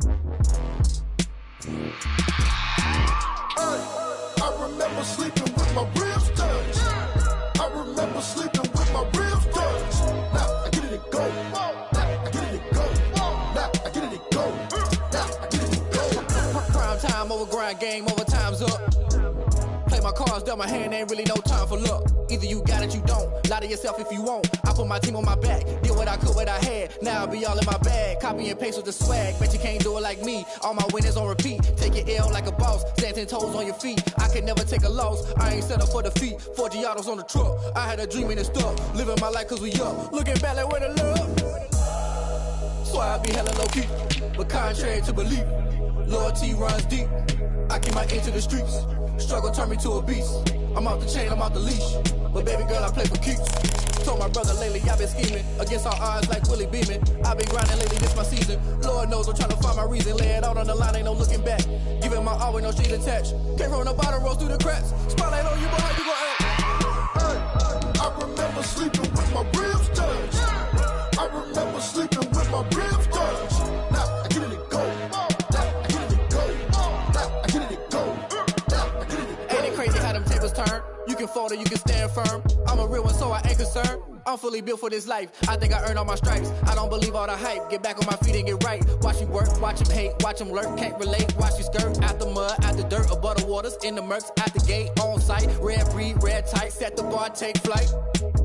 I remember sleeping with my ribs touched. I remember sleeping with my ribs touched. Now I get it and go. Now I get it and go. Now I get it and go. Now I get it and go. Prime time over grind game, over time's up. Play my cards, dealt my hand, ain't really no time for luck. Either you got it, you don't. Lie to yourself if you won't. I put my team on my back, did what I could, what I had. Now I'll be all in my bag, copy and paste with the swag. Bet you can't do it like me. All my winners on repeat. Take your L like a boss, stand 10 toes on your feet. I can never take a loss. I ain't set up for defeat. 4 Giottos on the truck. I had a dream and it stuck. Living my life cause we up. Looking back like where the love. So I be hella low key, but contrary to belief, loyalty runs deep. I keep my ear to the streets. Struggle turned me to a beast. I'm off the chain, I'm off the leash. But baby girl, I play for keeps. Told my brother lately, I been scheming against all odds like Willie Beeman. I been grinding lately, this my season. Lord knows I'm trying to find my reason. Lay it out on the line, ain't no looking back. Giving my all with no strings attached. Came from the bottom, rose through the cracks. Spotlight on you, boy, how you gon' act? I remember sleeping with my ribs touched. I remember sleeping with my ribs touched. Now I get it and go. Now I get it and go. Now I get it and go. Now I get it and go. Ain't it crazy how them tables turn? You can fold or you can stand firm. I'm a real one, so I ain't concerned. I'm fully built for this life. I think I earned all my stripes. I don't believe all the hype. Get back on my feet and get right. Watch me work, watch him hate, watch him lurk. Can't relate, watch you skirt. Out the mud, out the dirt, above the waters, in the murks, out the gate, on site. Red breed, red tight, set the bar, take flight.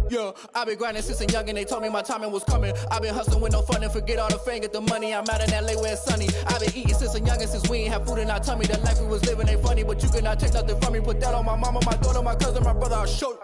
Yeah, I been grinding since a youngin', they told me my timing was coming. I been hustling with no fun and forget all the fame, get the money. I'm out in LA where it's sunny. I been eating since a youngin', since we ain't have food in our tummy. The life we was living ain't funny, but you cannot take nothing from me. Put that on my mama, my daughter, my cousin, my brother, I'll show you.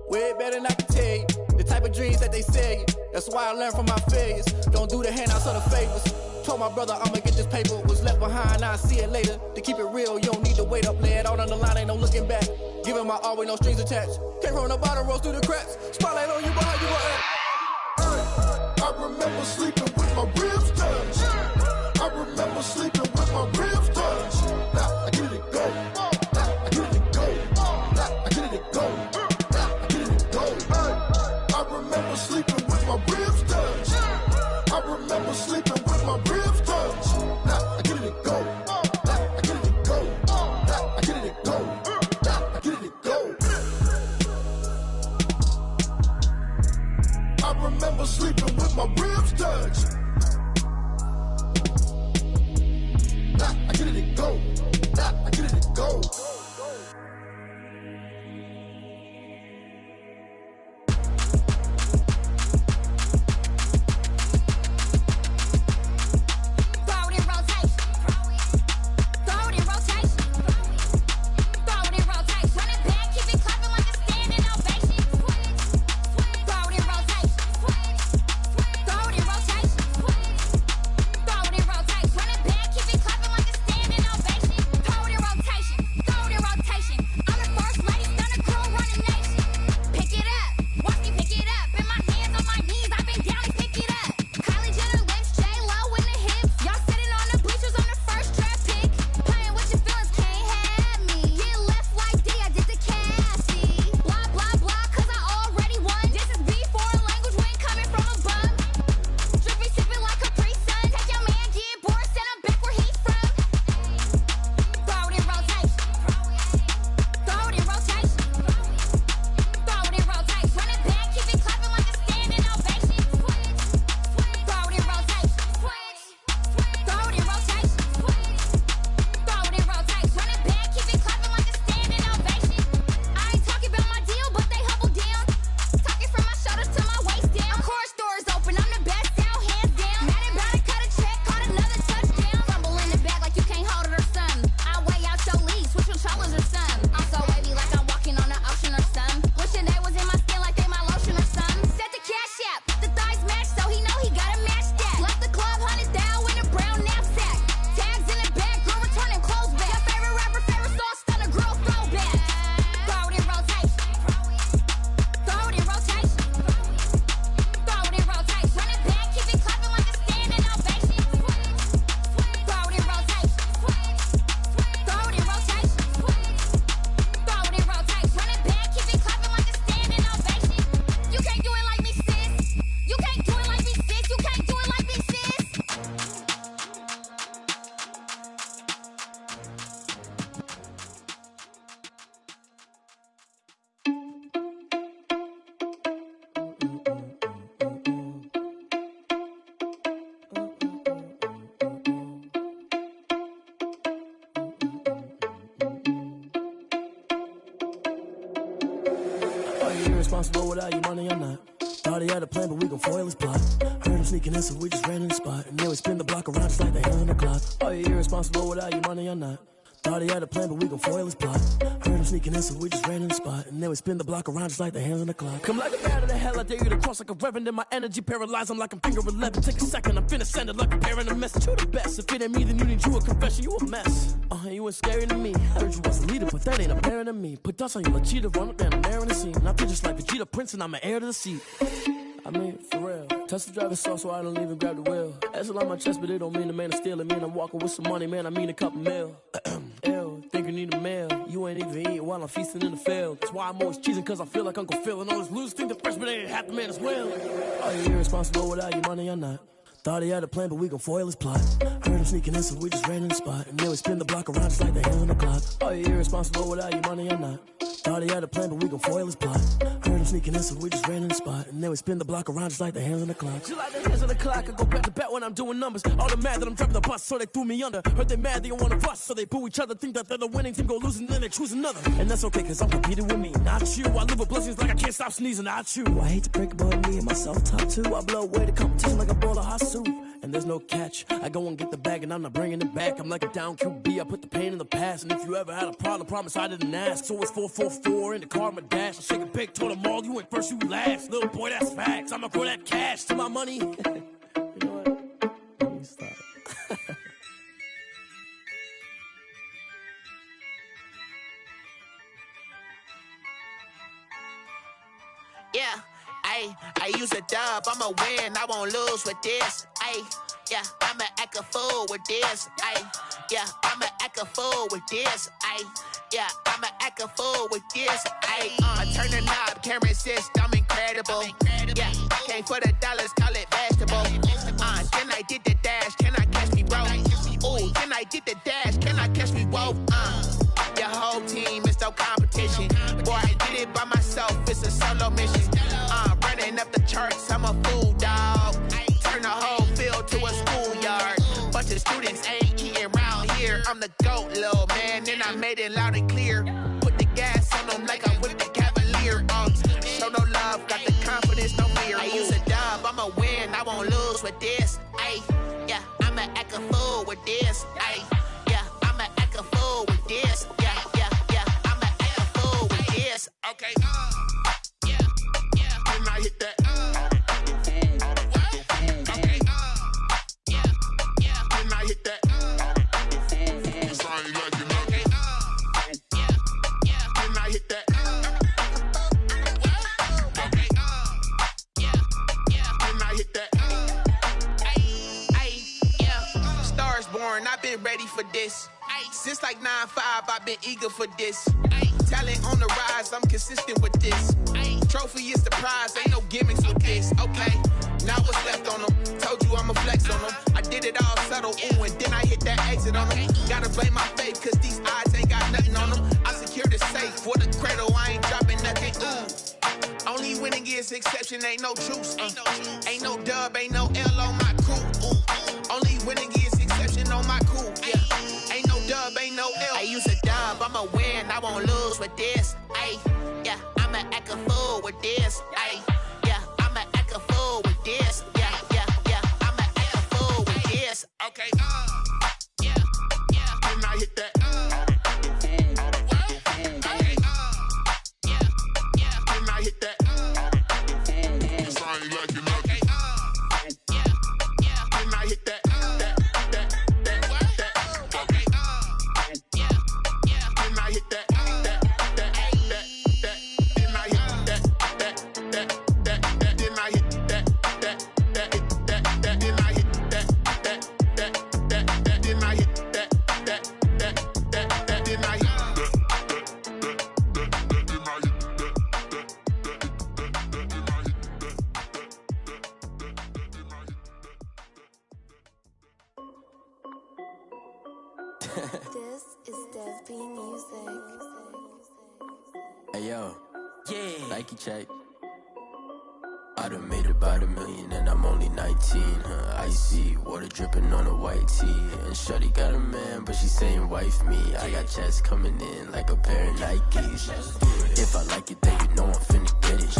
Way better than I can tell you. The type of dreams that they sell you. That's why I learned from my failures. Don't do the handouts or the favors. Told my brother I'ma get this paper. Was left behind, I'll see it later. To keep it real, you don't need to wait up. Lay it out on the line, ain't no looking back. Giving my all with no strings attached. Came from the bottom, rose through the cracks. Spotlight on you, but how you gon' act? I remember sleeping with my ribs touched. I remember sleeping with my ribs touched. Now I get it and go. Now I get it and go. Now I get it and go. Now I get it and go. I remember sleeping with my ribs touched. I remember sleeping with my ribs touched. Now I get it and go. Now I get it and go. Now I get it and go. Now I get it and go. I remember sleeping with my ribs touched. irresponsible without your money or not. Thought he had a plan, but we gon' foil his plot. Heard him sneaking in, so we just ran in the spot. And then we spin the block around just like the hands on the clock. Are you irresponsible without your money or not? Thought he had a plan, but we gon' foil his plot. Heard him sneaking in, so we just ran in the spot. And then we spin the block around just like the hands on the clock. Come like a bat of the hell, I dare you to cross like a reverend. In my energy paralyzed, I'm like I'm finger 11. Take a second, I'm finna send it like a parent a message. You the best, if it ain't me, then you need you a confession. You a mess, you ain't scary to me. Heard you was a leader, but that ain't apparent to me. Put dust on you like cheetah, run up down the air in the scene. I feel just like Vegeta Prince, and I'm an heir to the seat. I mean, for real. Touch the driver's soft, so I don't even grab the wheel. That's on my chest, but it don't mean the man is stealing. Mean I'm walking with some money, man, I mean a couple mil. Ew, think you need a meal. You ain't even eating while I'm feasting in the field. That's why I'm always cheesing, cause I feel like Uncle Phil. And all this loose think the freshman ain't half the man as well. Are you irresponsible without your money or not? Thought he had a plan, but we gon' foil his plot. Heard him sneaking in, so we just ran in the spot. And then we spin the block around just like the hands on the clock. Are you irresponsible without your money or not? Thought he had a plan, but we gon' foil his plot. Heard him sneaking in, so we just ran in the spot. And then we spin the block around just like the hands on the clock. Just like the hands on the clock, I go back to back when I'm doing numbers. All the mad that I'm driving the bus, so they threw me under. Heard they mad, they don't wanna bust, so they boo each other. Think that they're the winning team, go losing, then they choose another. And that's okay, cause I'm competing with me, not you. I live with blessings like I can't stop sneezing, not you. I hate to break it, but me and myself top two. I blow away the competition like a bowl of hot soup. And there's no catch. I go and get the bag and I'm not bringing it back. I'm like a down QB, I put the pain in the past. And if you ever had a problem, promise I didn't ask. So it's 444 in the car, my dash. I shake a big, told them all, you went first, you last. Little boy, that's facts. I'ma grow that cash to my money. You know what? Let me stop. Yeah, I use a dub, I'ma win, I won't lose with this. Yeah, I'ma act a fool with this. Yeah, I'ma act a fool with this. Yeah, I'ma act a fool with this. I turn the knob, camera assist, I'm incredible. Yeah, came for the dollars, call it vegetable. Then I did the dash, can I catch me, bro? Ooh, then I did the dash, can I catch me, whoa? Your whole team is no competition. Boy, I did it by myself, it's a solo mission. Running up the charts, I'm a fool, dog. Turn the whole field to a schoolyard. Bunch of students ain't eating round here. I'm the GOAT, little man, and I made it loud and clear. Put the gas on them like I'm with the Cavalier. Show no love, got the confidence, no fear. I use a dub, I'ma win, I won't lose with this. Yeah, I'ma act a fool with this. Yeah, I'ma act a fool with this. Yeah, I'ma act a fool with this. Okay, yeah, can I hit that? Okay, yeah, can I hit that? Cause I ain't like it, okay, yeah, can I hit that? Okay, yeah, can I hit that? Yeah, stars born, I've been ready for this. Since like 9-5, I've been eager for this. Talent on the rise, I'm consistent with this. Trophy is the prize, ain't no gimmicks with this. Okay, now what's left on them? Told you I'ma flex on them. I did it all subtle, ooh, and then I hit that exit on them. Gotta blame my faith, cause these odds ain't got nothing on them. I secured the safe for the cradle, I ain't dropping nothing, ooh. Only winning is exception, ain't no truce. Ain't no dub, ain't no L on my crew, ooh. Only winning is exception on my crew, yeah. Ain't no dub, ain't no L. I use a dub, I'ma win, I won't lose with this. Yeah, I'ma act a fool with this. Yeah, I'ma act a fool with this. Yeah, I'ma act a fool with this. Okay, yeah, can I hit that? Okay, yeah, can I hit that? Cause I ain't like it, okay, yeah, can I hit that? This is Dev B Music. Hey yo, yeah, Nike check. I done made about $1 million and I'm only 19. Icy water dripping on a white tee. And shorty got a man, but she saying wife me. I got checks coming in like a pair of Nikes. If I like it, then you know I'm finna get it.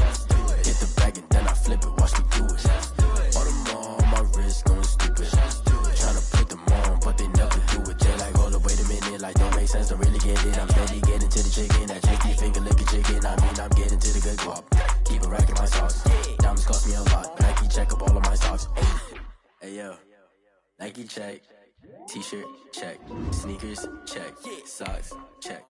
Hit the bag and then I flip it, watch me do it. All them on my wrist going stupid. Tryna put them on, but they never do it. They like, hold up, wait a minute, like don't make sense, don't really get it. I'm steady getting to the chicken, that tricky finger licking chicken. I mean, I'm getting to the good guap. Keep a rack in my socks. Diamonds cost me a lot. Nike check up all of my socks. Hey yo, Nike check. T-shirt check. Sneakers check. Socks check.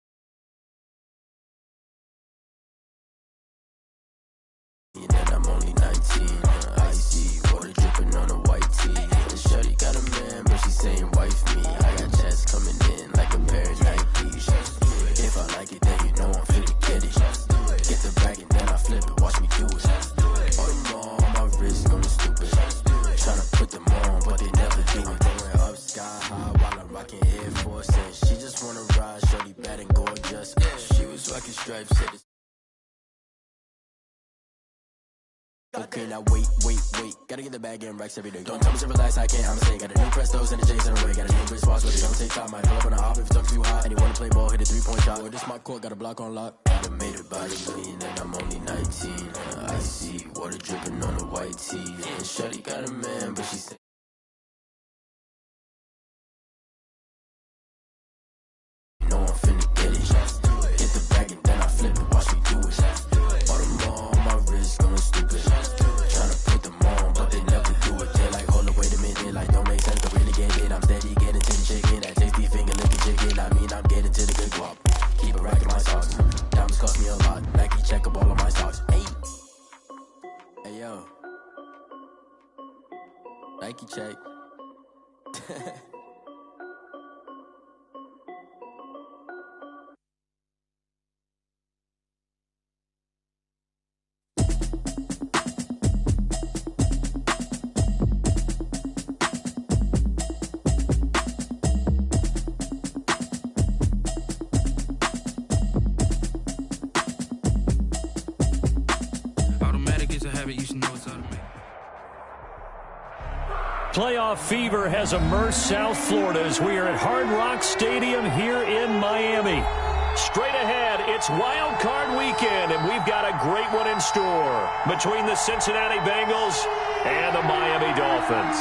And I'm only 19. Icy water dripping on a white tee. And shorty got a man, but she saying wife me. I got checks coming in like a pair of Nikes. If I like it, then you know I'm finna get it. Get the bag and then I flip it, watch me do it. All them on my wrist going stupid. Tryna put them on, but they never do it. Going up sky high while I'm rocking Air Force. And she just wanna ride, shorty bad and gorgeous. She was rocking stripes, said it's okay, now wait. Gotta get the bag and racks every day. Don't tell me to relax, I can't, I'm saying. Got a new Prestos and a J's in a way. Got a new Chris Foss, but it don't take time. Might pull up on a hop if it talks too hot. And you wanna play ball, hit a 3-point shot. Or this my court, got a block on lock. I done made about $1 million and I'm only 19. Icy water dripping on a white tee. And shorty got a man, but she said you know I'm finna get it. Hit the bag and then I flip it, watch me do it. All them on my wrist going stupid. Tryna put them on, but they never do it. They like, hold up, wait a minute, like don't make sense, don't really get it. I'm steady getting to the chicken, that tasty finger licking chicken. I mean, I'm getting to the good guap. Keep a rack in my socks. Diamonds cost me a lot. Nike check up all of my socks. Hey yo, Nike check. Playoff fever has immersed South Florida as we are at Hard Rock Stadium here in Miami. Straight ahead, it's Wild Card Weekend, and we've got a great one in store between the Cincinnati Bengals and the Miami Dolphins.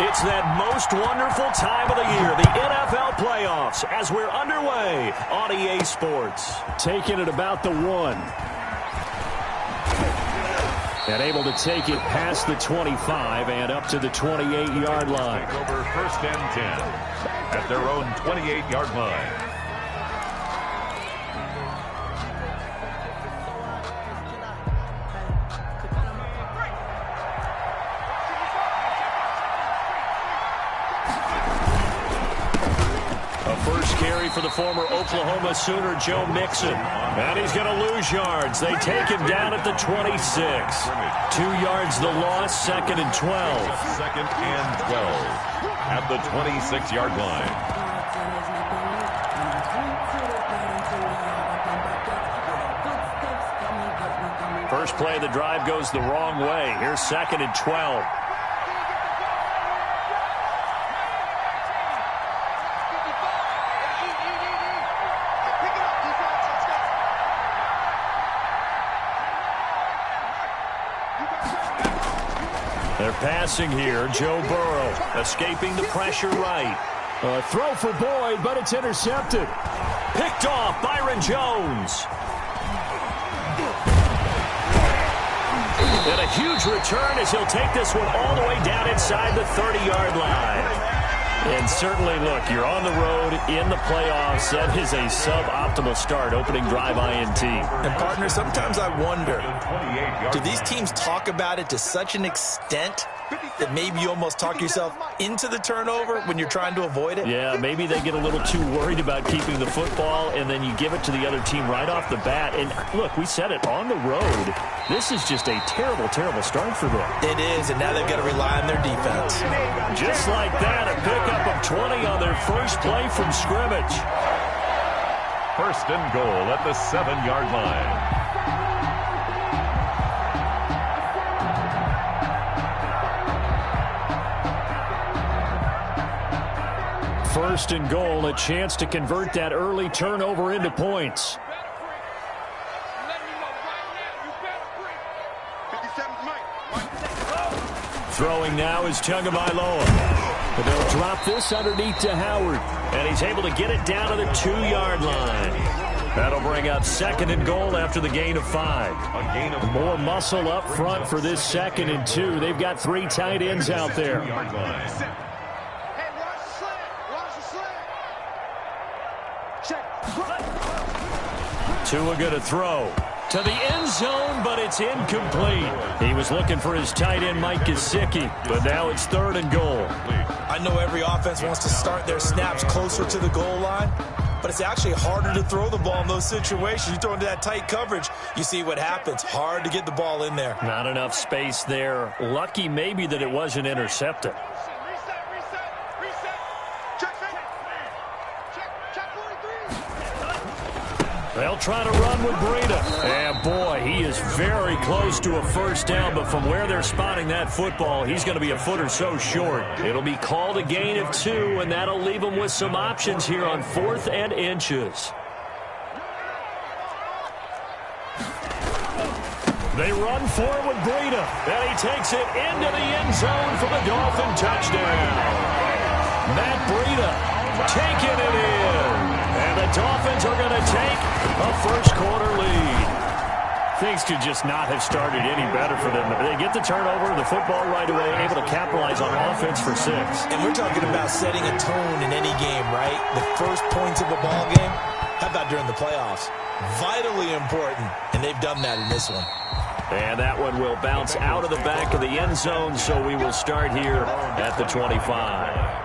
It's that most wonderful time of the year, the NFL playoffs, as we're underway on EA Sports. Taking it about the 1. And able to take it past the 25 and up to the 28-yard line. Over 1st and 10 at their own 28-yard line. For the former Oklahoma Sooner, Joe Mixon. And he's going to lose yards. They take him down at the 26. 2 yards the loss, 2nd and 12. 2nd and 12 at the 26-yard line. First play of the drive goes the wrong way. Here's 2nd and 12. They're passing here. Joe Burrow escaping the pressure right. Throw for Boyd, but it's intercepted. Picked off Byron Jones. And a huge return as he'll take this one all the way down inside the 30-yard line. And certainly, look, you're on the road in the playoffs. That is a suboptimal start, opening drive INT. And, partner, sometimes I wonder, do these teams talk about it to such an extent that maybe you almost talk yourself into the turnover when you're trying to avoid it? Yeah, maybe they get a little too worried about keeping the football, and then you give it to the other team right off the bat. And, look, we said it, on the road, this is just a terrible, terrible start for them. It is, and now they've got to rely on their defense. Just like that, a pickup of 20 on their first play from scrimmage. First and goal at the 7-yard line. First and goal, a chance to convert that early turnover into points. Throwing now is Tagovailoa. But they'll drop this underneath to Howard. And he's able to get it down to the 2-yard line. That'll bring up second and goal after the gain of 5. More muscle up front for this 2nd and 2. They've got 3 tight ends out there. Tua going to throw to the end zone, but it's incomplete. He was looking for his tight end, Mike Gesicki, but now it's 3rd and goal. I know every offense wants to start their snaps closer to the goal line, but it's actually harder to throw the ball in those situations. You throw into that tight coverage, you see what happens. Hard to get the ball in there. Not enough space there. Lucky maybe that it wasn't intercepted. They'll try to run with Breida. And boy, he is very close to a first down, but from where they're spotting that football, he's going to be a foot or so short. It'll be called a gain of 2, and that'll leave them with some options here on 4th and inches. They run forward with Breida, and he takes it into the end zone for the Dolphin touchdown. Matt Breida taking it in. And the Dolphins are going to take a first-quarter lead. Things could just not have started any better for them. They get the turnover, the football right away, able to capitalize on offense for 6. And we're talking about setting a tone in any game, right? The first points of a ball game. How about during the playoffs? Vitally important, and they've done that in this one. And that one will bounce out of the back of the end zone, so we will start here at the 25.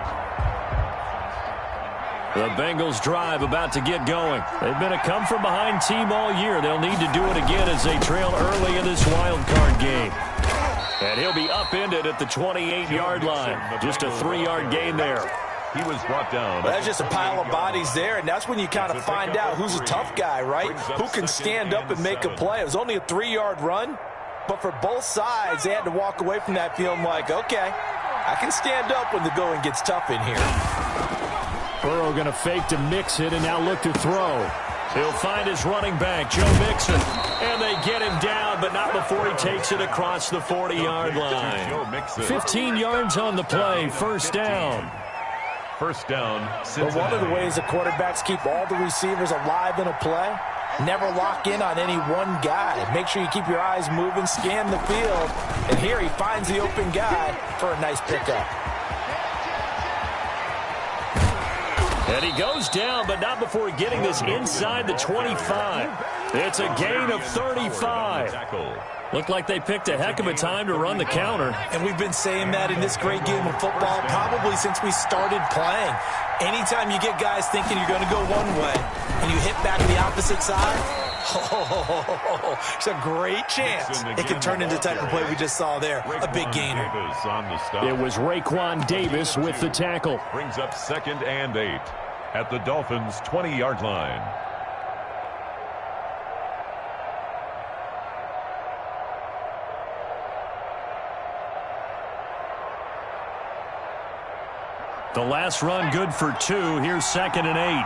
The Bengals drive about to get going. They've been a come-from-behind team all year. They'll need to do it again as they trail early in this wild card game. And he'll be upended at the 28-yard line. Just a 3-yard gain there. He was brought down. Well, that's just a pile of bodies there, and that's when you kind of find out who's a tough guy, right? Who can stand up and make a play. It was only a 3-yard run, but for both sides, they had to walk away from that feeling like, okay, I can stand up when the going gets tough in here. Burrow going to fake to Mixon and now look to throw. He'll find his running back, Joe Mixon. And they get him down, but not before he takes it across the 40-yard line. 15 yards on the play, first down. First down, But one of the ways the quarterbacks keep all the receivers alive in a play, never lock in on any one guy. Make sure you keep your eyes moving, scan the field. And here he finds the open guy for a nice pickup. And he goes down, but not before getting this inside the 25. It's a gain of 35. Looked like they picked a heck of a time to run the counter. And we've been saying that in this great game of football probably since we started playing. Anytime you get guys thinking you're going to go one way and you hit back the opposite side, it's a great chance it can turn into the type of play we just saw there. A big gainer. It was Raekwon Davis with the tackle. Brings up 2nd and 8 at the Dolphins' 20-yard line. The last run good for 2. Here's 2nd and 8.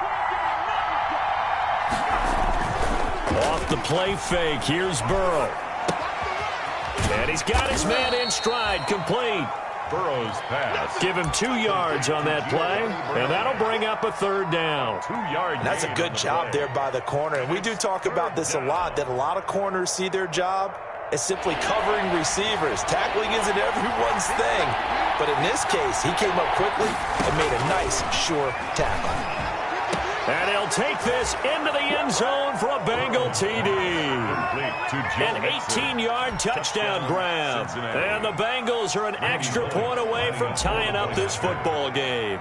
Off the play fake. Here's Burrow. And he's got his man in stride. Complete. Burrow's pass. Give him 2 yards on that play, and that'll bring up a 3rd down. 2-yard. That's a good job there by the corner. And we do talk about this a lot, that a lot of corners see their job as simply covering receivers. Tackling isn't everyone's thing. But in this case, he came up quickly and made a nice, sure tackle. And he'll take this into the end zone for a Bengal TD. An 18-yard touchdown grab. And the Bengals are an extra point away from tying up this football game.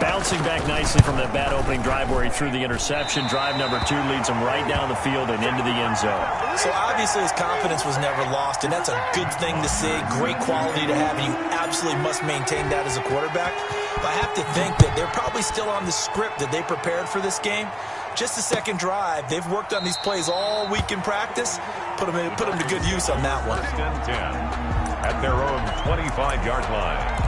Bouncing back nicely from that bad opening drive where he threw the interception. Drive number 2 leads him right down the field and into the end zone. So obviously his confidence was never lost, and that's a good thing to see. Great quality to have, and you absolutely must maintain that as a quarterback. But I have to think that they're probably still on the script that they prepared for this game. just the second drive. They've worked on these plays all week in practice. Put them to good use on that one. 10 at their own 25-yard line.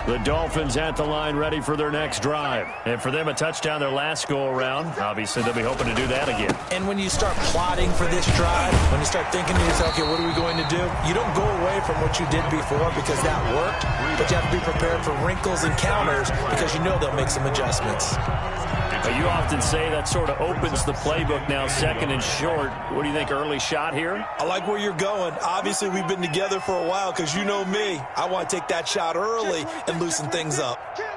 The Dolphins at the line ready for their next drive. And for them, a touchdown their last go-around. Obviously, they'll be hoping to do that again. And when you start plotting for this drive, when you start thinking to yourself, okay, what are we going to do? You don't go away from what you did before because that worked, but you have to be prepared for wrinkles and counters because you know they'll make some adjustments. You often say that sort of opens the playbook now, second and short. What do you think, early shot here? I like where you're going. Obviously, we've been together for a while because you know me. I want to take that shot early and loosen things up. 57's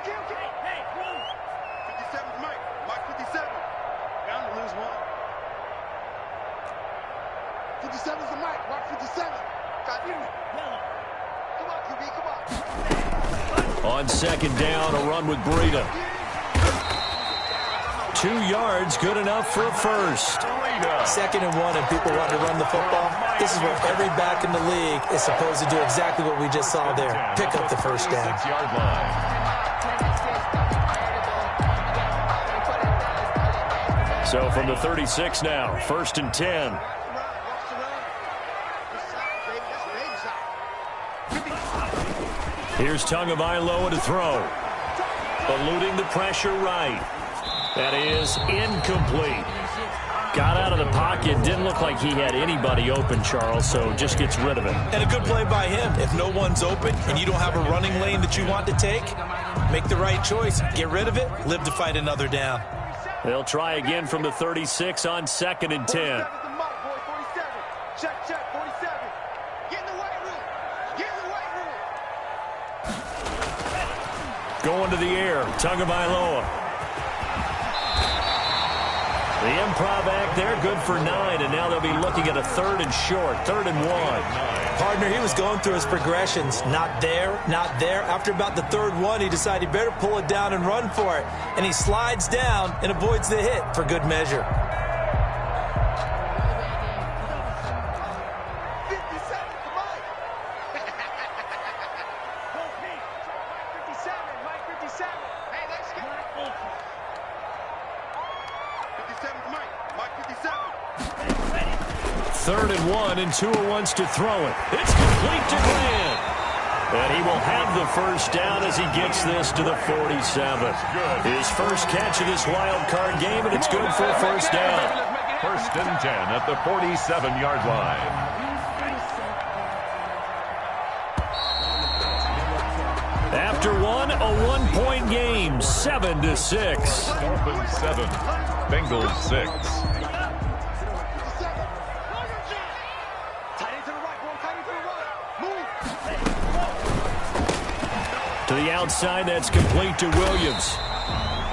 Mike. Mike 57. Bound to lose one. 57's the Mike. Mike 57. Got you. Come on, QB. Come on. On second down, a run with Breida. 2 yards, good enough for a first. Second and 1, and people want to run the football. This is where every back in the league is supposed to do exactly what we just saw there. Pick up the first down. 6-yard line. So from the 36 now, 1st and 10. Here's Tagovailoa to throw. Eluding the pressure right. That is incomplete. Got out of the pocket. Didn't look like he had anybody open, Charles, so just gets rid of it. And a good play by him. If no one's open and you don't have a running lane that you want to take, make the right choice. Get rid of it. Live to fight another down. They'll try again from the 36 on 2nd and 10. Check, 47. Get in the weight room. Get in the weight room. Going to the air. Tagovailoa. The improv act there, good for 9, and now they'll be looking at a 3rd and short, 3rd and 1. Partner, he was going through his progressions. Not there, not there. After about the 3rd one, he decided he better pull it down and run for it. And he slides down and avoids the hit for good measure. 57 for Mike. 57, Mike 57. Hey, let's get 57's Mike. Mike 57. 3rd and 1, and Tua wants to throw it. It's complete to Grant. And he will have the first down as he gets this to the 47. His first catch of this wild card game, and it's good for a first down. 1st and 10 at the 47-yard line. After one, a 1-point game, 7-6. Dolphins 7, Bengals 6. To the outside, that's complete to Williams.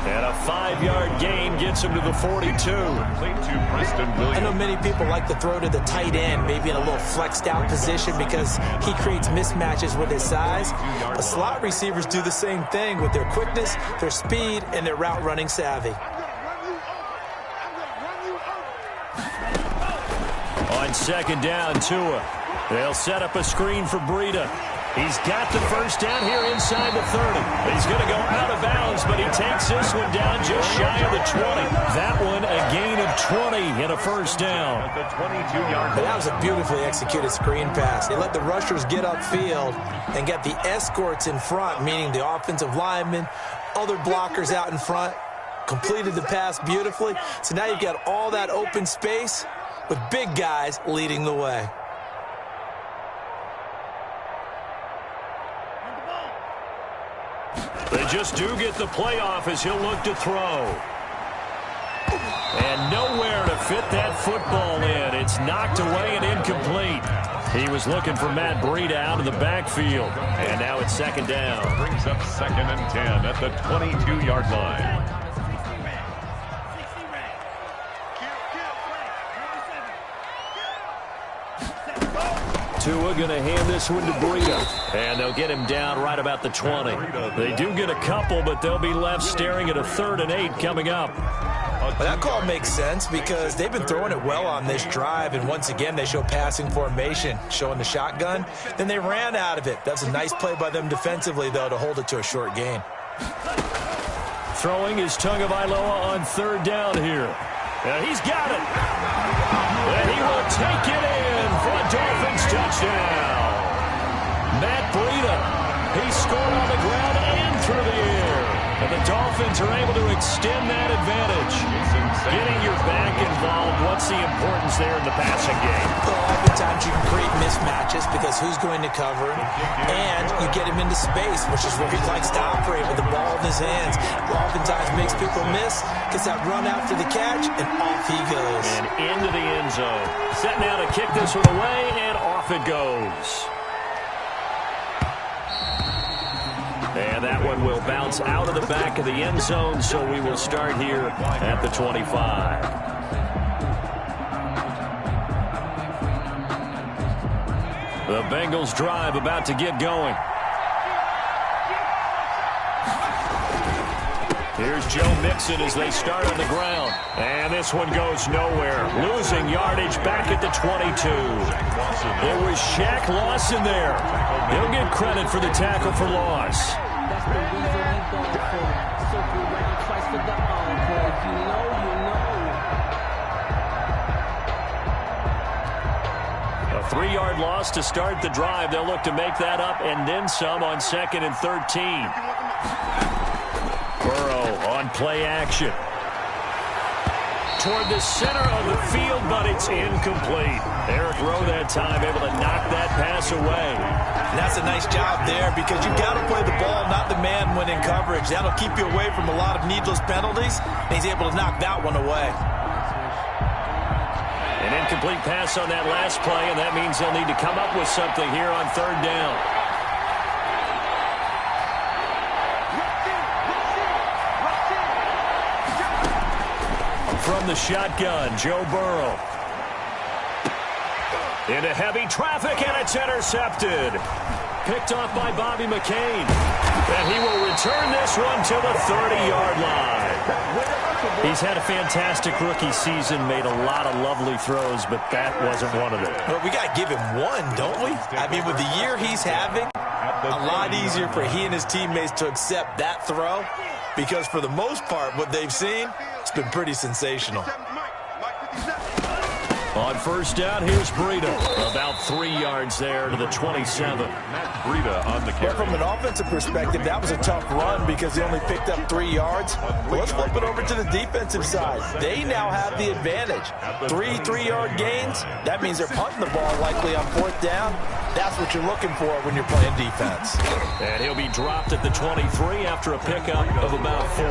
And a 5-yard gain gets him to the 42. Complete to Preston Williams. I know many people like to throw to the tight end, maybe in a little flexed out position because he creates mismatches with his size. But slot receivers do the same thing with their quickness, their speed, and their route running savvy. On second down, Tua. They'll set up a screen for Breida. He's got the first down here inside the 30. He's going to go out of bounds, but he takes this one down just shy of the 20. That one a gain of 20 and a first down. At the 22-yard line. That was a beautifully executed screen pass. They let the rushers get upfield and get the escorts in front, meaning the offensive linemen, other blockers out in front, completed the pass beautifully. So now you've got all that open space with big guys leading the way. They just do get the playoff as he'll look to throw. And nowhere to fit that football in. It's knocked away and incomplete. He was looking for Matt Breida out of the backfield. And now it's second down. Brings up 2nd and 10 at the 22-yard line. Tua going to hand this one to Breida. And they'll get him down right about the 20. They do get a couple, but they'll be left staring at a 3rd and 8 coming up. Well, that call makes sense because they've been throwing it well on this drive, and once again they show passing formation, showing the shotgun. Then they ran out of it. That's a nice play by them defensively, though, to hold it to a short gain. Throwing is Tagovailoa on third down here. And he's got it. And he will take it in for a Dolphins touchdown. Matt Breida, he scored on the ground and through the air. And the Dolphins are able to extend that advantage. Getting your back involved, what's the importance there in the passing game? Well, oftentimes you can create mismatches because who's going to cover him, and you get him into space, which is where he likes to operate with the ball in his hands. Oftentimes makes people miss, gets that run after the catch, and off he goes. And into the end zone. Set now to kick this one away, and off it goes. And that one will bounce out of the back of the end zone, so we will start here at the 25. The Bengals drive about to get going. Here's Joe Mixon as they start on the ground. And this one goes nowhere. Losing yardage back at the 22. It was Shaq Lawson there. He'll get credit for the tackle for loss. That's the reason we go for circle round twice for the encore. If you know, you know. A 3-yard loss to start the drive. They'll look to make that up and then some on 2nd and 13. Burrow on play action. Toward the center of the field, but it's incomplete. Eric Rowe that time able to knock that pass away. And that's a nice job there because you've got to play the ball, not the man when in coverage. That'll keep you away from a lot of needless penalties. And he's able to knock that one away. An incomplete pass on that last play, and that means they'll need to come up with something here on 3rd down. From the shotgun, Joe Burrow. Into heavy traffic, and it's intercepted. Picked off by Bobby McCain. And he will return this one to the 30-yard line. He's had a fantastic rookie season, made a lot of lovely throws, but that wasn't one of them. Well, we got to give him one, don't we? I mean, with the year he's having, a lot easier for he and his teammates to accept that throw because for the most part, what they've seen, it's been pretty sensational. On 1st down, here's Breida. About 3 yards there to the 27. Matt Breida on the carry. Well, from an offensive perspective, that was a tough run because he only picked up 3 yards. Well, let's flip it over to the defensive side. They now have the advantage. 3-3-yard gains. That means they're punting the ball likely on 4th down. That's what you're looking for when you're playing defense. And he'll be dropped at the 23 after a pickup of about 4.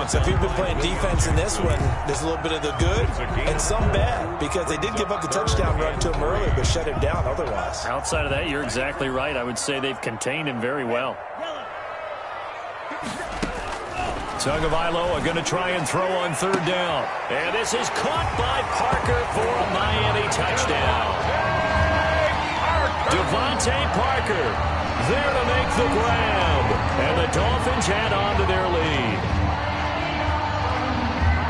So if you've been playing defense in this one, there's a little bit of the good and some bad because they did give up the touchdown run to him earlier but shut him down otherwise. Outside of that, you're exactly right. I would say they've contained him very well. Tagovailoa going to try and throw on 3rd down. And this is caught by Parker for a Miami touchdown. Devontae Parker there to make the grab. And the Dolphins add on to their lead.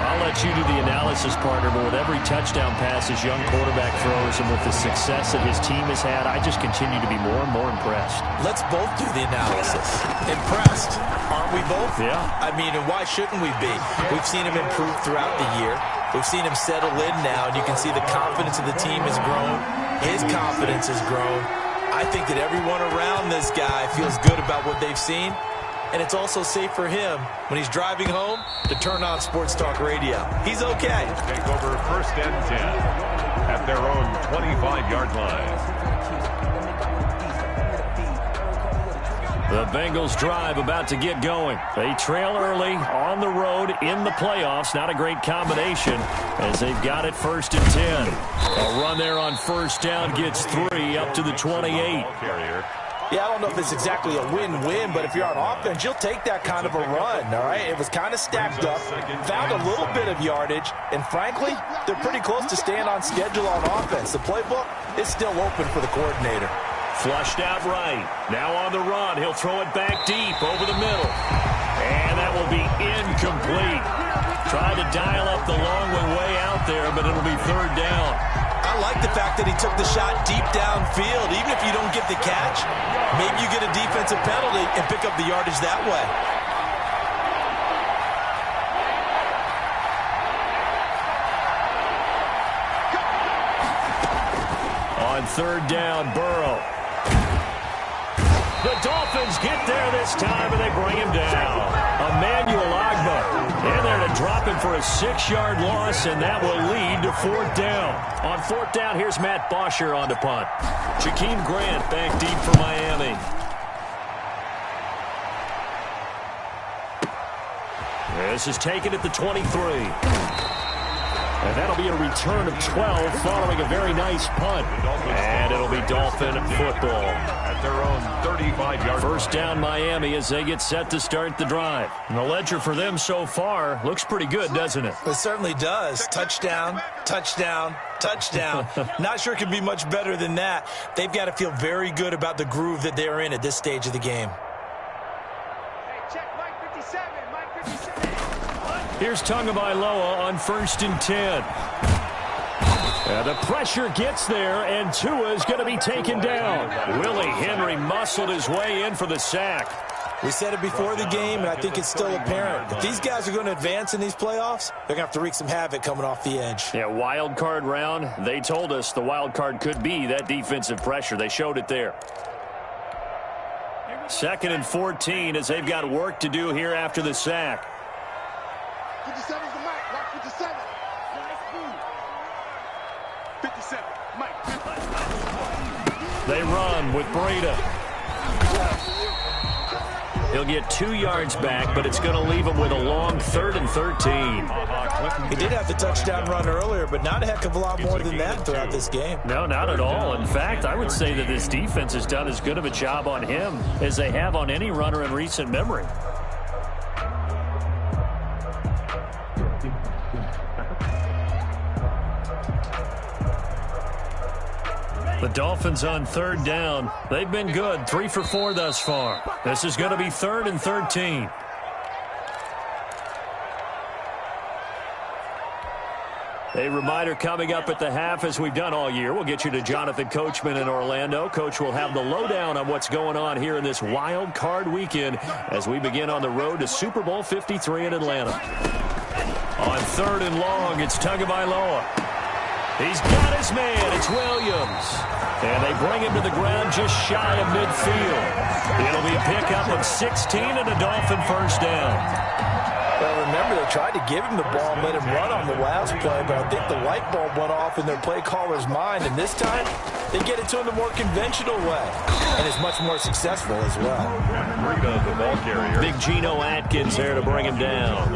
I'll let you do the analysis, partner, but with every touchdown pass his young quarterback throws and with the success that his team has had, I just continue to be more and more impressed. Let's both do the analysis. Impressed, aren't we both? Yeah. I mean, and why shouldn't we be? We've seen him improve throughout the year. We've seen him settle in now, and you can see the confidence of the team has grown. His confidence has grown. I think that everyone around this guy feels good about what they've seen. And it's also safe for him when he's driving home to turn on Sports Talk Radio. He's okay. Take over 1st and 10 at their own 25-yard line. The Bengals drive about to get going. They trail early on the road in the playoffs. Not a great combination as they've got it 1st and 10. A run there on 1st down gets 3 up to the 28. Yeah, I don't know if it's exactly a win-win, but if you're on offense, you'll take that kind of a run, all right? It was kind of stacked up, found a little bit of yardage, and frankly, they're pretty close to staying on schedule on offense. The playbook is still open for the coordinator. Flushed out right. Now on the run. He'll throw it back deep over the middle. And that will be incomplete. Tried to dial up the long one way out there, but it'll be 3rd down. I like the fact that he took the shot deep downfield. Even if you don't get the catch, maybe you get a defensive penalty and pick up the yardage that way. On third down, Burrow. The Dolphins get there this time, and they bring him down. Emmanuel Ogbah in there to drop him for a 6-yard loss, and that will lead to fourth down. On fourth down, here's Matt Bosher on the punt. Jakeem Grant back deep for Miami. This is taken at the 23. And that'll be a return of 12 following a very nice punt. And it'll be Dolphin football. At their own 35-yard. First down Miami as they get set to start the drive. And the ledger for them so far looks pretty good, doesn't it? It certainly does. Touchdown, touchdown, touchdown. Not sure it can be much better than that. They've got to feel very good about the groove that they're in at this stage of the game. Here's Tagovailoa on 1st and 10. The pressure gets there, and Tua is going to be taken down. Willie Henry muscled his way in for the sack. We said it before the game, and I think it's still apparent. If these guys are going to advance in these playoffs, they're going to have to wreak some havoc coming off the edge. Yeah, wild card round. They told us the wild card could be that defensive pressure. They showed it there. 2nd and 14 as they've got work to do here after the sack. 57's the mic. Rock 57. 57. Mike. They run with Breda. He'll get 2 yards back, but it's going to leave him with a long 3rd and 13. He did have the touchdown run earlier, but not a heck of a lot more than that throughout this game. No, not at all. In fact, I would say that this defense has done as good of a job on him as they have on any runner in recent memory. The Dolphins on 3rd down. They've been good. 3 for 4 thus far. This is going to be 3rd and 13. A reminder coming up at the half, as we've done all year. We'll get you to Jonathan Coachman in Orlando. Coach will have the lowdown on what's going on here in this wild card weekend as we begin on the road to Super Bowl 53 in Atlanta. On 3rd and long, it's Tagovailoa. He's got his man. It's Williams. And they bring him to the ground just shy of midfield. It'll be a pickup of 16 and a Dolphin first down. Well, remember, they tried to give him the ball and let him run on the last play, but I think the light bulb went off in their play caller's mind, and this time they get it to him the more conventional way, and it's much more successful as well. Breda, the ball carrier. Big Geno Atkins there to bring him down.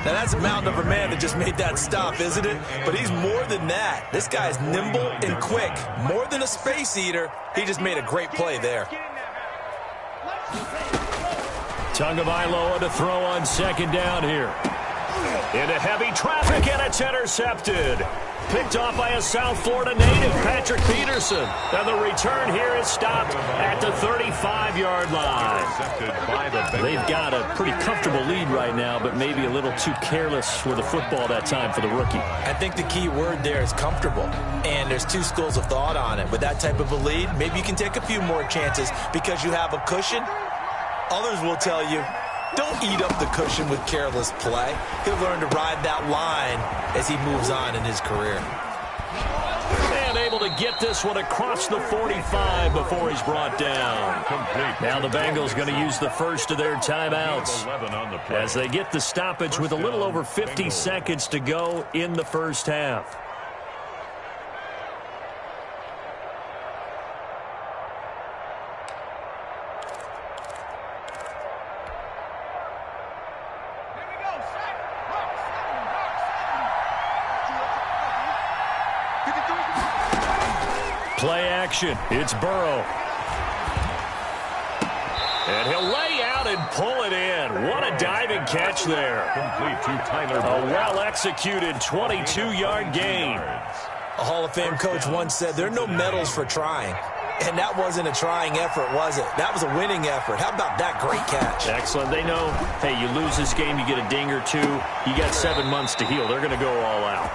Now, that's a mountain of a man that just made that stop, isn't it? But he's more than that. This guy's nimble and quick. More than a space eater, he just made a great play there. Tagovailoa to throw on 2nd down here. Into heavy traffic, and it's intercepted. Picked off by a South Florida native, Patrick Peterson. And the return here is stopped at the 35-yard line. They've got a pretty comfortable lead right now, but maybe a little too careless with the football that time for the rookie. I think the key word there is comfortable, and there's 2 schools of thought on it. With that type of a lead, maybe you can take a few more chances because you have a cushion. Others will tell you, don't eat up the cushion with careless play. He'll learn to ride that line as he moves on in his career. And able to get this one across the 45 before he's brought down. Now the Bengals going to use the first of their timeouts as they get the stoppage with a little over 50 seconds to go in the first half. Play action. It's Burrow. And he'll lay out and pull it in. What a diving catch there. Complete to Tyler. A well-executed 22-yard gain. A Hall of Fame coach once said, there are no medals for trying. And that wasn't a trying effort, was it? That was a winning effort. How about that great catch? Excellent. They know, hey, you lose this game, you get a ding or two. You got 7 months to heal. They're going to go all out.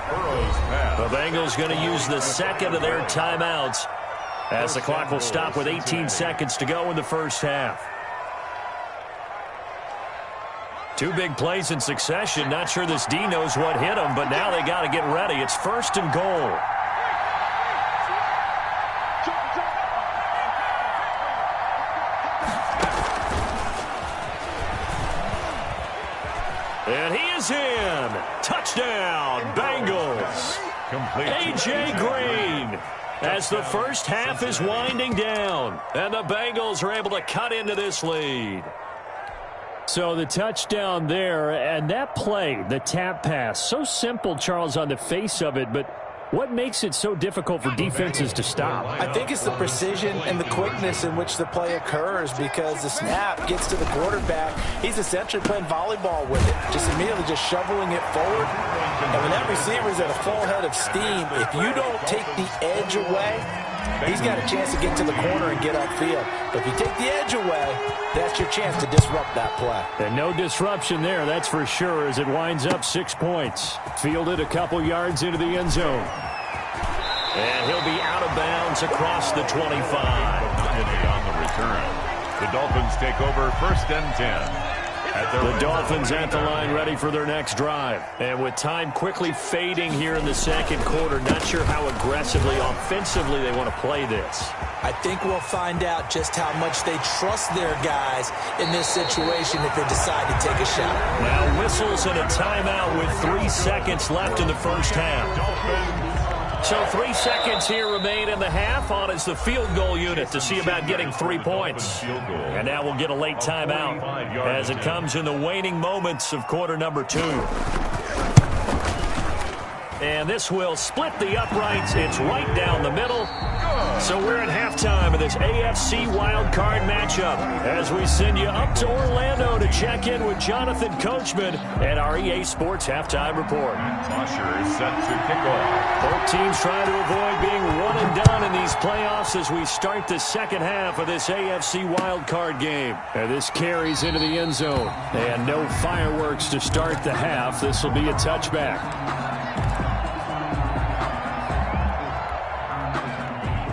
The Bengals going to use the second of their timeouts as the clock will stop with 18 seconds to go in the first half. 2 big plays in succession. Not sure this D knows what hit him, but now they got to get ready. It's 1st and goal. And he is in. Touchdown, Bengals. A.J. Green. As the first half is winding down, and the Bengals are able to cut into this lead. So the touchdown there, and that play, the tap pass, so simple, Charles, on the face of it, but what makes it so difficult for defenses to stop? I think it's the precision and the quickness in which the play occurs, because the snap gets to the quarterback. He's essentially playing volleyball with it, just immediately just shoveling it forward. And when that receiver's at a full head of steam, if you don't take the edge away, he's got a chance to get to the corner and get upfield. But if you take the edge away, that's your chance to disrupt that play. And no disruption there, that's for sure, as it winds up 6 points. Fielded a couple yards into the end zone. And he'll be out of bounds across the 25. On the return. The Dolphins take over 1st and 10. The Dolphins at the line ready for their next drive. And with time quickly fading here in the second quarter, not sure how aggressively, offensively they want to play this. I think we'll find out just how much they trust their guys in this situation if they decide to take a shot. Now whistles and a timeout with 3 seconds left in the first half. So 3 seconds here remain in the half. On is the field goal unit to see about getting 3 points. And now we'll get a late timeout as it comes in the waning moments of quarter number 2. And this will split the uprights. It's right down the middle. So we're at halftime of this AFC wildcard matchup as we send you up to Orlando to check in with Jonathan Coachman and our EA Sports Halftime Report. Bosher is set to kick off. Both teams trying to avoid being one and done in these playoffs as we start the second half of this AFC wildcard game. And this carries into the end zone. And no fireworks to start the half. This will be a touchback.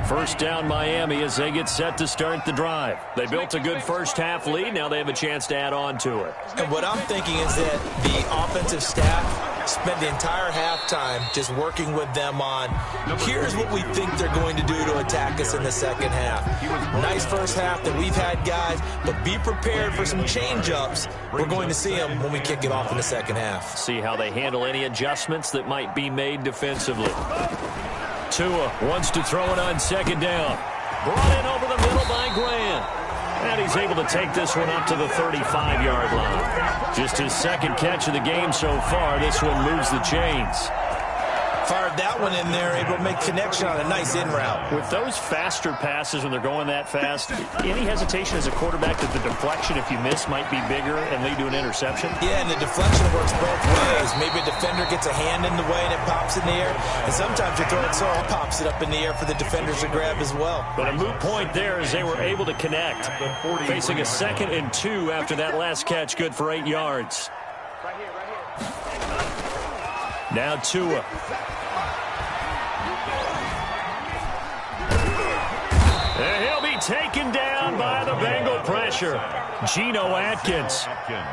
First down Miami as they get set to start the drive. They built a good first half lead. Now they have a chance to add on to it. And what I'm thinking is that the offensive staff spent the entire halftime just working with them on, here's what we think they're going to do to attack us in the second half. Nice first half that we've had, guys, but be prepared for some change-ups. We're going to see them when we kick it off in the second half. See how they handle any adjustments that might be made defensively. Tua wants to throw it on second down. Brought in over the middle by Grant. And he's able to take this one up to the 35-yard line. Just his second catch of the game so far. This one moves the chains. Fired that one in there, able to make connection on a nice in route. With those faster passes when they're going that fast, any hesitation as a quarterback that the deflection, if you miss, might be bigger and lead to an interception? Yeah, and the deflection works both ways. Maybe a defender gets a hand in the way and it pops in the air. And sometimes you throw it so it pops it up in the air for the defenders to grab as well. But a moot point there as they were able to connect. Facing a 2nd and 2 after that last catch, good for 8 yards. Now Tua. And he'll be taken down by the Bengal pressure. Geno Atkins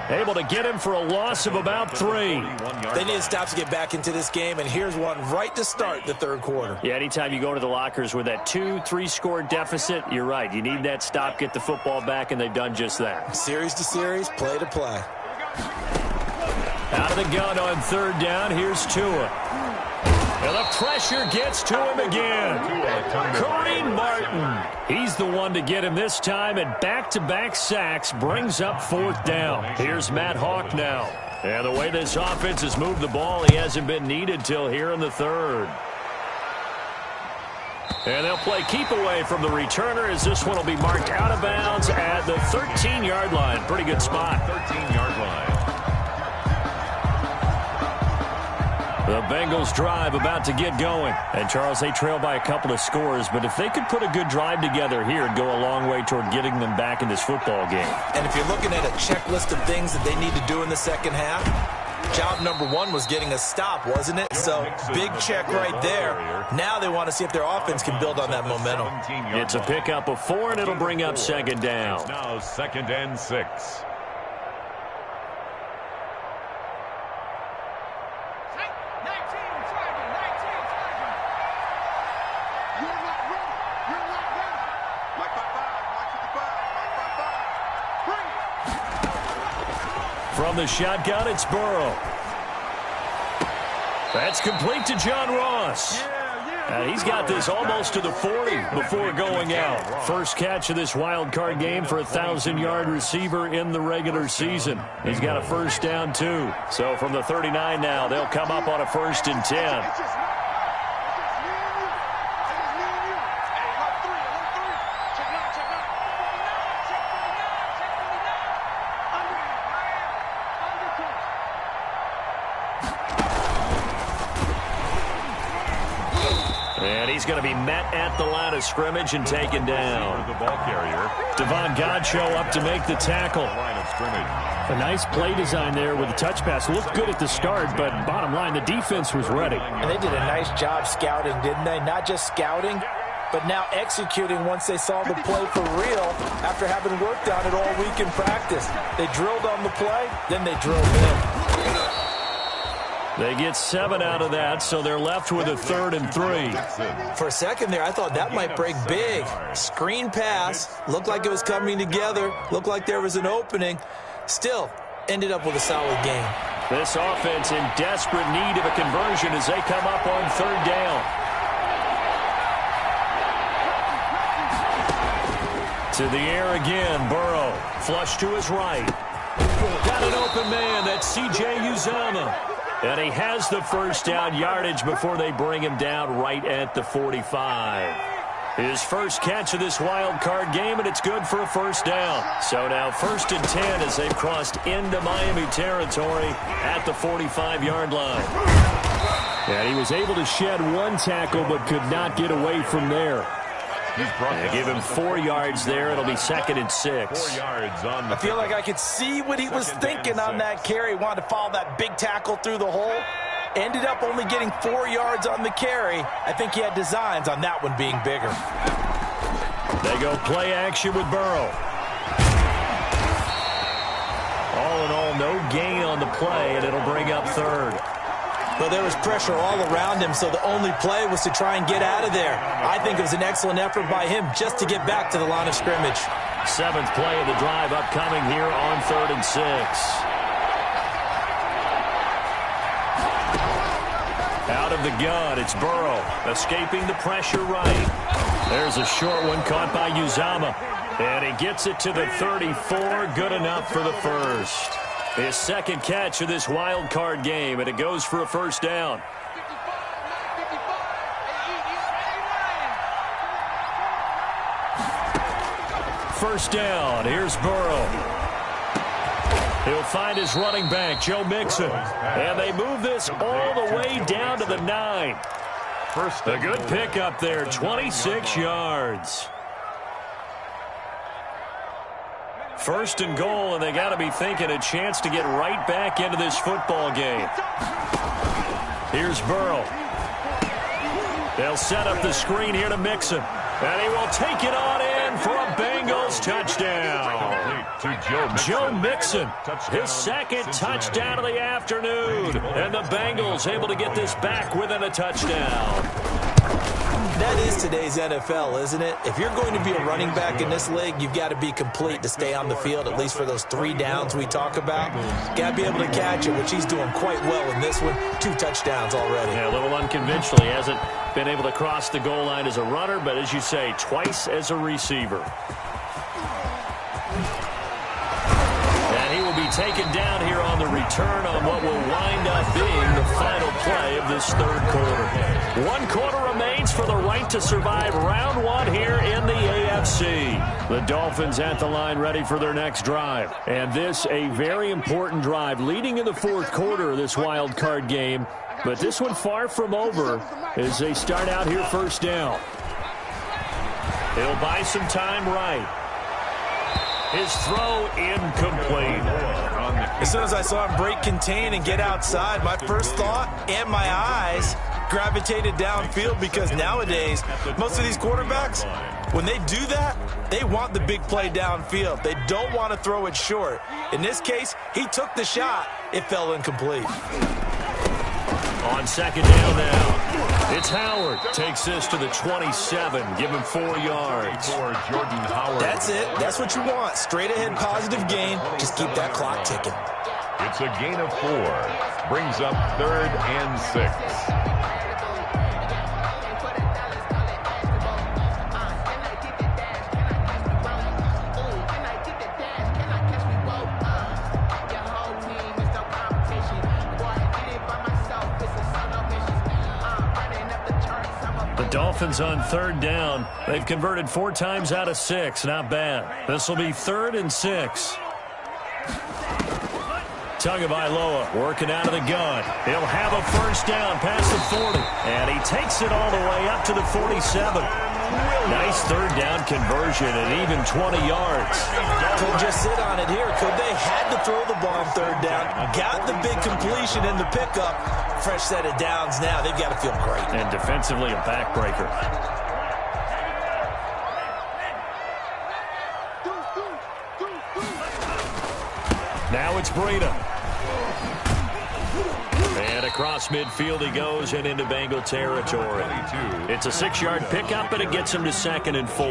able to get him for a loss of about 3. They need to stop to get back into this game, and here's one right to start the third quarter. Yeah, anytime you go to the lockers with that 2-3 score deficit, you're right. You need that stop, get the football back, and they've done just that. Series to series, play to play. Out of the gun on third down, here's Tua. And the pressure gets to him again. Kareem Martin. He's the one to get him this time, and back-to-back sacks brings up 4th down. Here's Matt Hawk now. And the way this offense has moved the ball, he hasn't been needed till here in the 3rd. And they'll play keep away from the returner as this one will be marked out of bounds at the 13-yard line. Pretty good spot. 13-yard line. The Bengals drive about to get going. And, Charles, they trail by a couple of scores, but if they could put a good drive together here, it'd go a long way toward getting them back in this football game. And if you're looking at a checklist of things that they need to do in the second half, job number one was getting a stop, wasn't it? So, big check right there. Now they want to see if their offense can build on that momentum. It's a pickup of 4, and it'll bring up second down. Now 2nd and 6. From the shotgun, it's Burrow. That's complete to John Ross. And he's got this almost to the 40 before going out. First catch of this wild card game for a 1,000-yard receiver in the regular season. He's got a first down, too. So from the 39 now, they'll come up on a 1st and 10. He's going to be met at the line of scrimmage and taken down. The ball carrier. Devon Godchaux up to make the tackle. A nice play design there with the touch pass. Looked good at the start, but bottom line, the defense was ready. And they did a nice job scouting, didn't they? Not just scouting, but now executing once they saw the play for real after having worked on it all week in practice. They drilled on the play, then they drilled in. They get 7 out of that, so they're left with a 3rd and 3. For a second there, I thought that might break big. Screen pass, looked like it was coming together, looked like there was an opening. Still, ended up with a solid game. This offense in desperate need of a conversion as they come up on 3rd down. To the air again, Burrow. Flush to his right. Got an open man, that's C.J. Uzomah. And he has the first down yardage before they bring him down right at the 45. His first catch of this wild card game, and it's good for a first down. So now 1st and 10 as they've crossed into Miami territory at the 45-yard line. And he was able to shed 1 tackle but could not get away from there. They give him 4 yards there. It'll be 2nd and 6. 4 yards on the I feel like I could see what he was thinking on that carry. Wanted to follow that big tackle through the hole. Ended up only getting 4 yards on the carry. I think he had designs on that one being bigger. They go play action with Burrow. All in all, no gain on the play, and it'll bring up 3rd. But there was pressure all around him, so the only play was to try and get out of there. I think it was an excellent effort by him just to get back to the line of scrimmage. 7th play of the drive upcoming here on 3rd and 6. Out of the gun, it's Burrow, escaping the pressure right. There's a short one caught by Uzomah. And he gets it to the 34, good enough for the first. His 2nd catch of this wild card game, and it goes for a first down. First down, here's Burrow. He'll find his running back, Joe Mixon. And they move this all the way down to the 9. A good pickup there, 26 yards. 1st and goal, and they got to be thinking a chance to get right back into this football game. Here's Burrow. They'll set up the screen here to Mixon. And he will take it on in for a Bengals touchdown. Joe Mixon, his 2nd touchdown of the afternoon. And the Bengals able to get this back within a touchdown. That is today's NFL, isn't it? If you're going to be a running back in this league, you've got to be complete to stay on the field, at least for those 3 downs we talk about. Got to be able to catch it, which he's doing quite well in this one. 2 touchdowns already. Yeah, a little unconventional. He hasn't been able to cross the goal line as a runner, but as you say, twice as a receiver. And he will be taken down here on the return on what will wind up being the final play of this 3rd quarter. 1 quarter remains for the right to survive round 1 here in the AFC. The Dolphins at the line ready for their next drive. And this a very important drive leading in the 4th quarter of this wild card game. But this one far from over as they start out here first down. He'll buy some time right. His throw incomplete. As soon as I saw him break contain and get outside, my first thought and my eyes gravitated downfield, because nowadays, most of these quarterbacks, when they do that, they want the big play downfield. They don't want to throw it short. In this case, he took the shot. It fell incomplete. On second down now, it's Howard. Takes this to the 27. Give him 4 yards. Jordan Howard. That's it. That's what you want. Straight ahead positive gain. Just keep that clock ticking. It's a gain of 4. Brings up 3rd and 6. Dolphins on 3rd down. They've converted 4 times out of 6. Not bad. This will be 3rd and 6. Tagovailoa working out of the gun. He'll have a first down past the 40. And he takes it all the way up to the 47. Nice 3rd down conversion and even 20 yards. Could just sit on it here. Could they? Had to throw the ball on 3rd down. Got the big completion in the pickup. Fresh set of downs now. They've got to feel great. And defensively, a backbreaker. Now it's Breida. And across midfield he goes and into Bengal territory. It's a 6-yard pickup, but it gets him to 2nd and 4.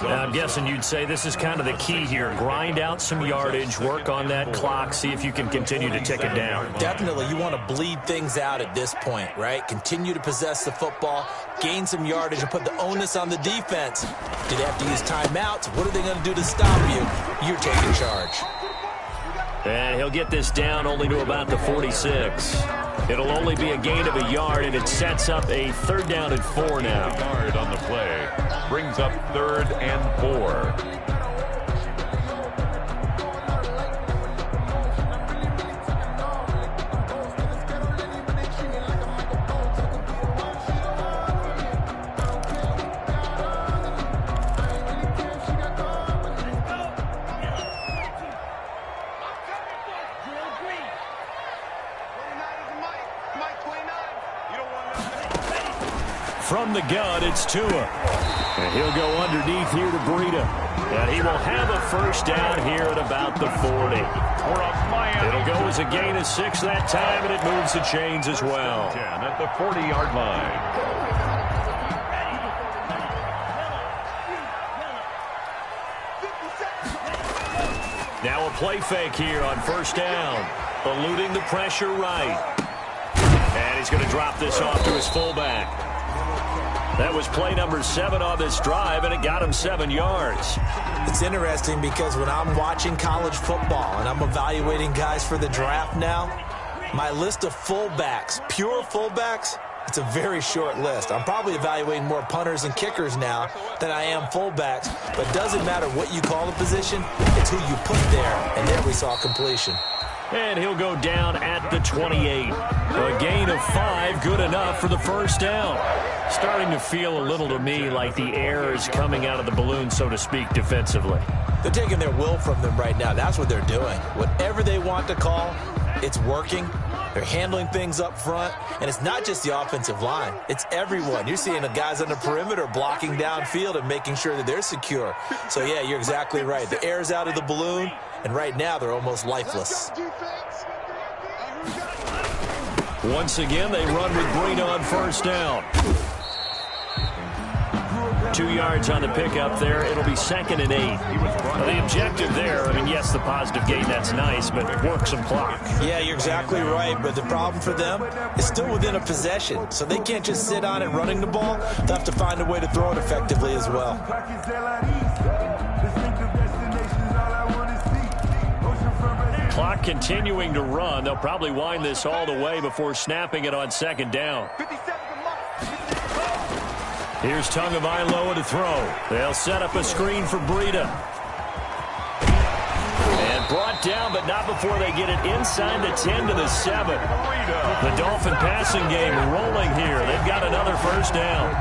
Now, I'm guessing you'd say this is kind of the key here. Grind out some yardage, work on that clock, see if you can continue to tick it down. Definitely. You want to bleed things out at this point, right? Continue to possess the football, gain some yardage, and put the onus on the defense. Do they have to use timeouts? What are they going to do to stop you? You're taking charge. And he'll get this down only to about the 46. It'll only be a gain of a yard, and it sets up a 3rd down and 4 now. Yard on the play. Brings up 3rd and 4. From the gun, it's Tua. And he'll go underneath here to Breida. And he will have a first down here at about the 40. It'll go as a gain of 6 that time, and it moves the chains as well. 10 at the 40-yard line. Now a play fake here on first down. Eluding the pressure right. And he's going to drop this off to his fullback. That was play number 7 on this drive, and it got him 7 yards. It's interesting because when I'm watching college football and I'm evaluating guys for the draft now, my list of fullbacks, pure fullbacks, it's a very short list. I'm probably evaluating more punters and kickers now than I am fullbacks, but it doesn't matter what you call the position, it's who you put there, and there we saw completion. And he'll go down at the 28. A gain of 5, good enough for the first down. Starting to feel a little to me like the air is coming out of the balloon, so to speak, defensively. They're taking their will from them right now. That's what they're doing. Whatever they want to call, it's working. They're handling things up front, and it's not just the offensive line. It's everyone. You're seeing the guys on the perimeter blocking downfield and making sure that they're secure. So, yeah, you're exactly right. The air's out of the balloon, and right now they're almost lifeless. Once again, they run with Breida on first down. 2 yards on the pickup there. It'll be 2nd and 8. Well, the objective there, I mean, yes, the positive gain, that's nice, but work some clock. Yeah, you're exactly right, but the problem for them is still within a possession, so they can't just sit on it running the ball. They'll have to find a way to throw it effectively as well. Clock continuing to run. They'll probably wind this all the way before snapping it on 2nd down. Here's Tagovailoa to throw. They'll set up a screen for Breida. And brought down, but not before they get it inside the 10 to the 7. The Dolphin passing game rolling here. They've got another first down.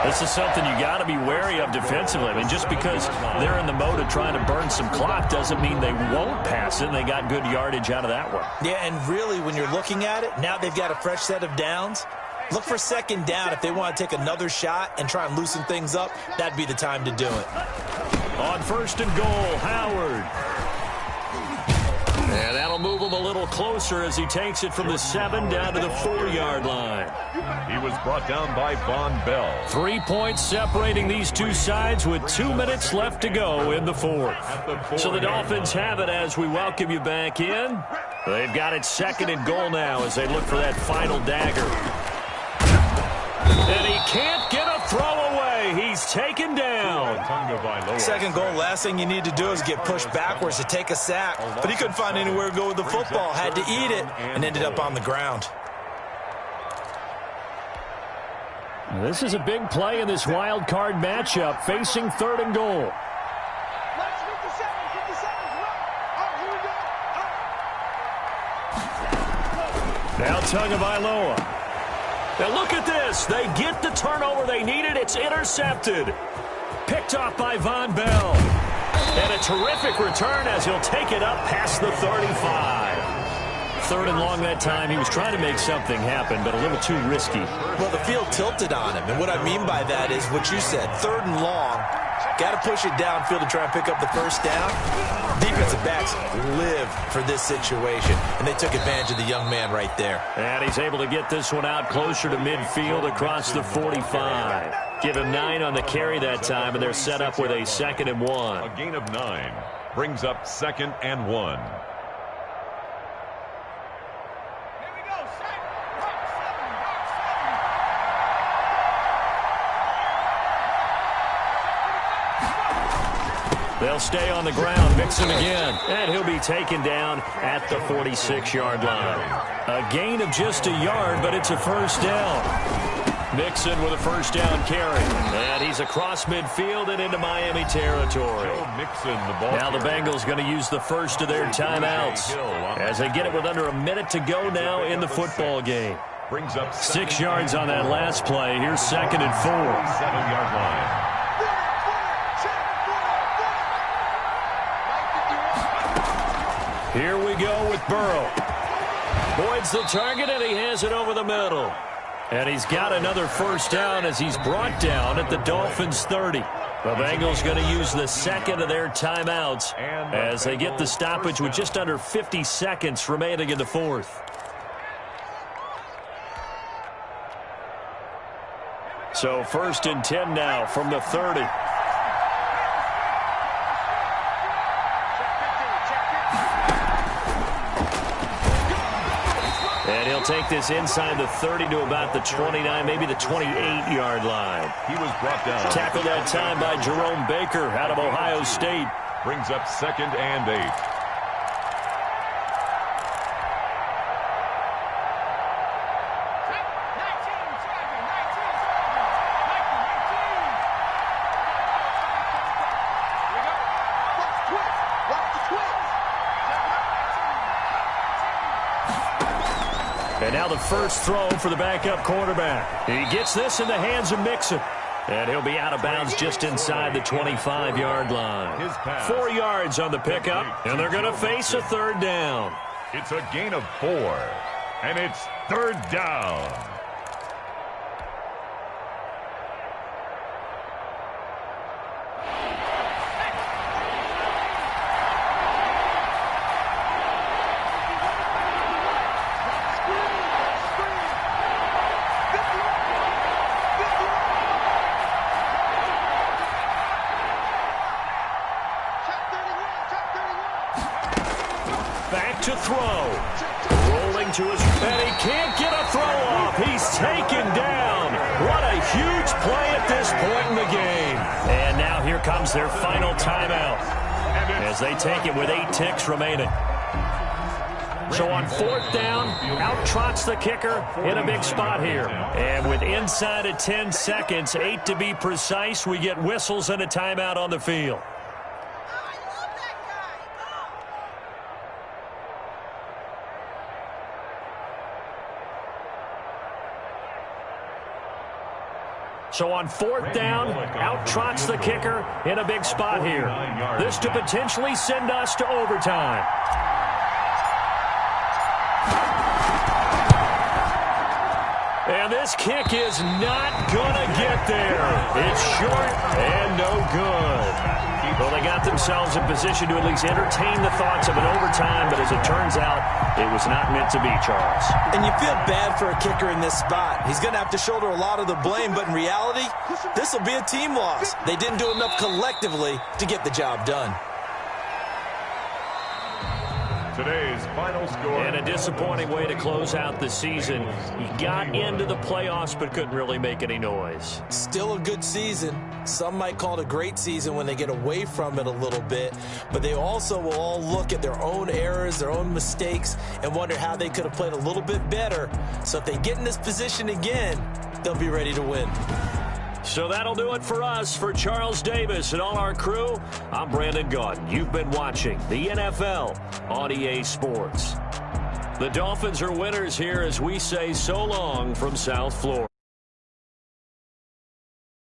This is something you got to be wary of defensively. I mean, just because they're in the mode of trying to burn some clock doesn't mean they won't pass it. They got good yardage out of that one. Yeah, and really, when you're looking at it, now they've got a fresh set of downs. Look for second down if they want to take another shot and try and loosen things up. That'd be the time to do it. On first and goal, Howard. And that'll move him a little closer as he takes it from the 7 down to the 4-yard line. He was brought down by Von Bell. 3 points separating these two sides with 2 minutes left to go in the fourth. So the Dolphins have it as we welcome you back in. They've got it second and goal now as they look for that final dagger. And he can't get a throw away. He's taken down. Second goal, last thing you need to do is get pushed backwards to take a sack. But he couldn't find anywhere to go with the football. Had to eat it and ended up on the ground. This is a big play in this wild card matchup, facing third and goal. Now Tagovailoa. Now look at this. They get the turnover they needed. It's intercepted. Picked off by Von Bell. And a terrific return as he'll take it up past the 35. Third and long that time. He was trying to make something happen, but a little too risky. Well, the field tilted on him. And what I mean by that is what you said. Third and long. Got to push it downfield to try and pick up the first down. Defensive backs live for this situation, and they took advantage of the young man right there. And he's able to get this one out closer to midfield across the 45. Give him 9 on the carry that time, and they're set up with a 2nd and 1. A gain of 9 brings up 2nd and 1. They'll stay on the ground, Mixon again, and he'll be taken down at the 46-yard line. A gain of just a yard, but it's a first down. Mixon with a first down carry, and he's across midfield and into Miami territory. Now the Bengals going to use the first of their timeouts as they get it with under a minute to go now in the football game. 6 yards on that last play. Here's 2nd and 4. 7-yard line. Here we go with Burrow. Boyd's the target, and he has it over the middle. And he's got another first down as he's brought down at the Dolphins' 30. The Bengals going to use the second of their timeouts as they get the stoppage with just under 50 seconds remaining in the fourth. So 1st and 10 now from the 30. And he'll take this inside the 30 to about the 29, maybe the 28-yard line. He was brought down. Tackled that time by Jerome Baker out of Ohio State. Brings up 2nd and 8. And now the first throw for the backup quarterback. He gets this in the hands of Mixon. And he'll be out of bounds just inside the 25-yard line. 4 yards on the pickup, and they're going to face a third down. It's a gain of 4, and it's 3rd down. To throw. Rolling to his... And he can't get a throw off. He's taken down. What a huge play at this point in the game. And now here comes their final timeout as they take it with 8 ticks remaining. So on 4th down, out trots the kicker in a big spot here. And with inside of 10 seconds, 8 to be precise, we get whistles and a timeout on the field. So on 4th down, out trots the kicker in a big spot here. This to potentially send us to overtime. And this kick is not going to get there. It's short and no good. Well, they got themselves in position to at least entertain the thoughts of an overtime, but as it turns out, it was not meant to be, Charles. And you feel bad for a kicker in this spot. He's going to have to shoulder a lot of the blame, but in reality, this will be a team loss. They didn't do enough collectively to get the job done. Today's final score. And a disappointing way to close out the season. He got into the playoffs but couldn't really make any noise. Still a good season. Some might call it a great season when they get away from it a little bit, but they also will all look at their own errors, their own mistakes, and wonder how they could have played a little bit better. So if they get in this position again, they'll be ready to win. So that'll do it for us. For Charles Davis and all our crew, I'm Brandon Gaudin. You've been watching the NFL on EA Sports. The Dolphins are winners here as we say so long from South Florida.